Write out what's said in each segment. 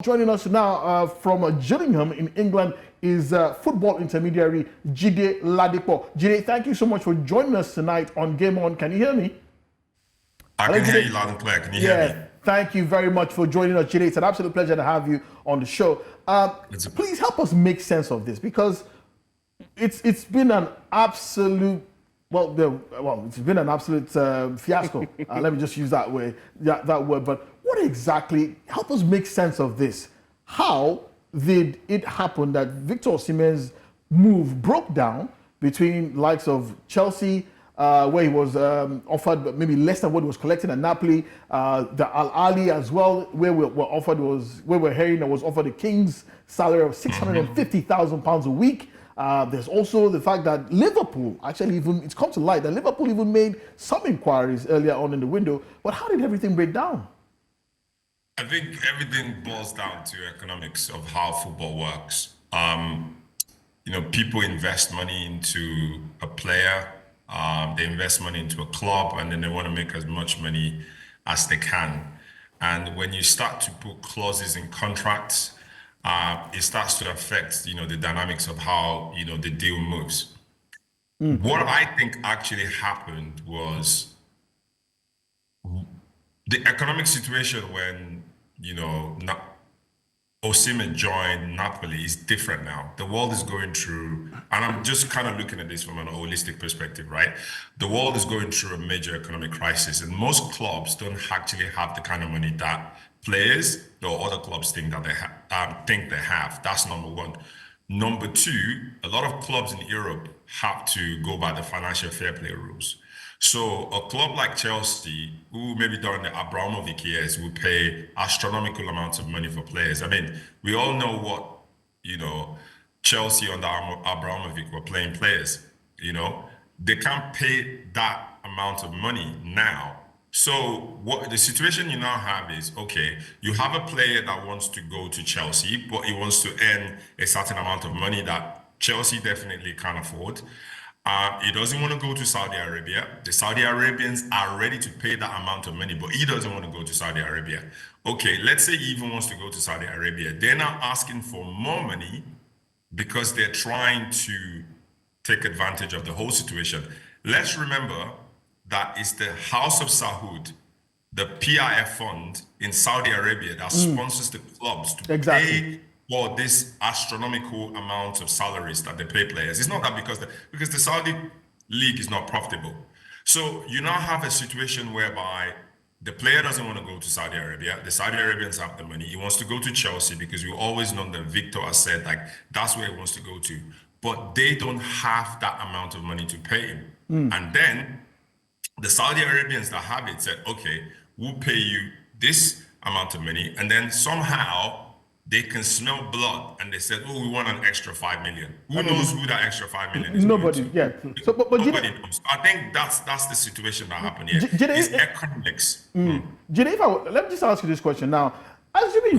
Joining us now from Gillingham in England is football intermediary Jide Ladipo. Jide, thank you so much for joining us tonight on Game On. Can you hear me? I can hear you loud and clear. Can you hear me? Thank you very much for joining us, Jide. It's an absolute pleasure to have you on the show. Please help us make sense of this, because it's been an absolute it's been an absolute fiasco. Let me just use that word. But what exactly? Help us make sense of this. How did it happen that Victor Osimhen's move broke down between likes of Chelsea, where he was offered maybe less than what he was collecting at Napoli, the Al-Ahli as well, where we're hearing that was offered a king's salary of £650,000 a week. There's also the fact that Liverpool, it's come to light that Liverpool even made some inquiries earlier on in the window. But how did everything break down? I think everything boils down to economics of how football works. People invest money into a player, they invest money into a club, and then they want to make as much money as they can. And when you start to put clauses in contracts, it starts to affect, the dynamics of how, the deal moves. What I think actually happened was the economic situation when, Osimhen joined Napoli is different now. The world is going through, and I'm just kind of looking at this from an holistic perspective, right? The world is going through a major economic crisis, and most clubs don't actually have the kind of money that players or other clubs think that they have. That's number one. Number two, a lot of clubs in Europe have to go by the financial fair play rules. So a club like Chelsea, who maybe during the Abramovich years will pay astronomical amounts of money for players. I mean, we all know what, Chelsea under Abramovich were playing players, they can't pay that amount of money now. So what the situation you now have is, okay, you have a player that wants to go to Chelsea, but he wants to earn a certain amount of money that Chelsea definitely can't afford. He doesn't want to go to Saudi Arabia. The Saudi Arabians are ready to pay that amount of money, but he doesn't want to go to Saudi Arabia. Okay, let's say he even wants to go to Saudi Arabia. They're now asking for more money because they're trying to take advantage of the whole situation. Let's remember that it's the House of Saud, the PIF fund in Saudi Arabia, that sponsors the clubs to pay for this astronomical amount of salaries that they pay players. It's not that because the Saudi league is not profitable. So you now have a situation whereby the player doesn't want to go to Saudi Arabia. The Saudi Arabians have the money. He wants to go to Chelsea because we always know that Victor has said that's where he wants to go to. But they don't have that amount of money to pay him. And then the Saudi Arabians that have it said, okay, we'll pay you this amount of money. And then somehow they can smell blood and they said, oh, we want an extra 5 million. Who knows who that extra 5 million is? Nobody, yeah. So, but nobody knows. I think that's the situation that happened here. It's economics. Jide, let me just ask you this question now. Assuming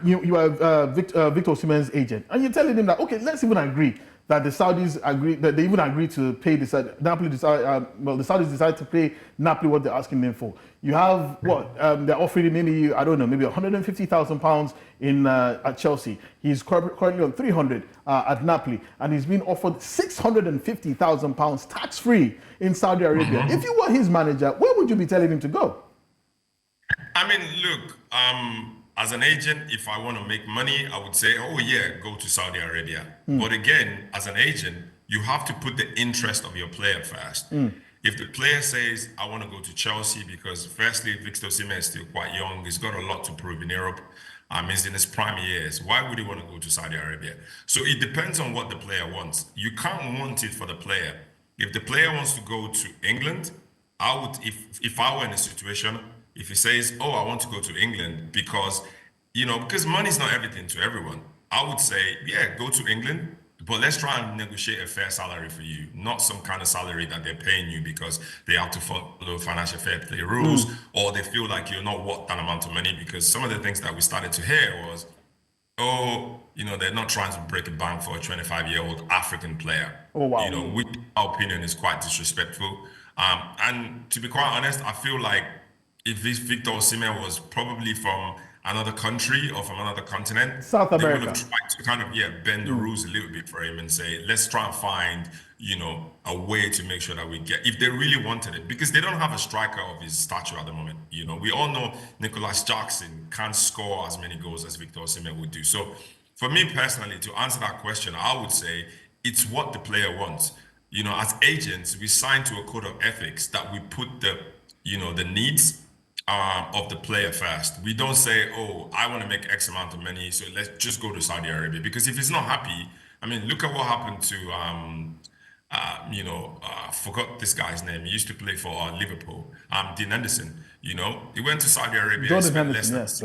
you are Victor Osimhen's agent, and you're telling him that, okay, let's even agree that the Saudis agree, that they even agree to pay the Saudis decide to pay Napoli what they're asking them for. You have they're offering him maybe £150,000 in at Chelsea. He's currently on 300 at Napoli, and he's been offered £650,000 tax-free in Saudi Arabia. If you were his manager, where would you be telling him to go? I mean, look, as an agent, if I want to make money, I would say, oh yeah, go to Saudi Arabia. But again, as an agent, you have to put the interest of your player first. If the player says, I want to go to Chelsea because firstly, Victor Osimhen is still quite young. He's got a lot to prove in Europe. He's in his prime years. Why would he want to go to Saudi Arabia? So it depends on what the player wants. You can't want it for the player. If the player wants to go to England, I would, if I were in a situation, if he says, oh, I want to go to England because money is not everything to everyone, I would say, yeah, go to England, but let's try and negotiate a fair salary for you, not some kind of salary that they're paying you because they have to follow financial fair play rules, or they feel like you're not worth that amount of money. Because some of the things that we started to hear was, they're not trying to break a bank for a 25-year-old African player. Oh, wow. Which in our opinion is quite disrespectful. And to be quite honest, I feel like if this Victor Osimhen was probably from another country or from another continent, South they would America. have tried to kind of bend the rules a little bit for him and say, let's try and find, a way to make sure that we get, if they really wanted it, because they don't have a striker of his stature at the moment. We all know Nicholas Jackson can't score as many goals as Victor Osimhen would do. So for me personally, to answer that question, I would say it's what the player wants. As agents, we sign to a code of ethics that we put the needs of the player first. We don't say, oh, I want to make X amount of money, so let's just go to Saudi Arabia. Because if he's not happy, I mean, look at what happened to, forgot this guy's name. He used to play for Liverpool, Dean Henderson. He went to Saudi Arabia. Jordan Henderson, yes.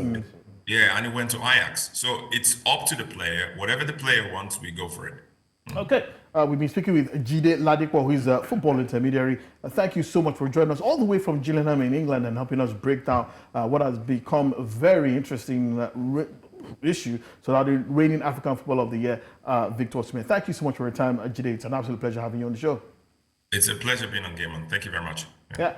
Yeah, and he went to Ajax. So it's up to the player. Whatever the player wants, we go for it. Okay, we've been speaking with Jide Ladipo, who is a football intermediary. Thank you so much for joining us all the way from Gillingham in England and helping us break down what has become a very interesting issue. So that the reigning African Footballer of the Year, Victor Osimhen. Thank you so much for your time, Jide. It's an absolute pleasure having you on the show. It's a pleasure being on Game On. Thank you very much. Yeah.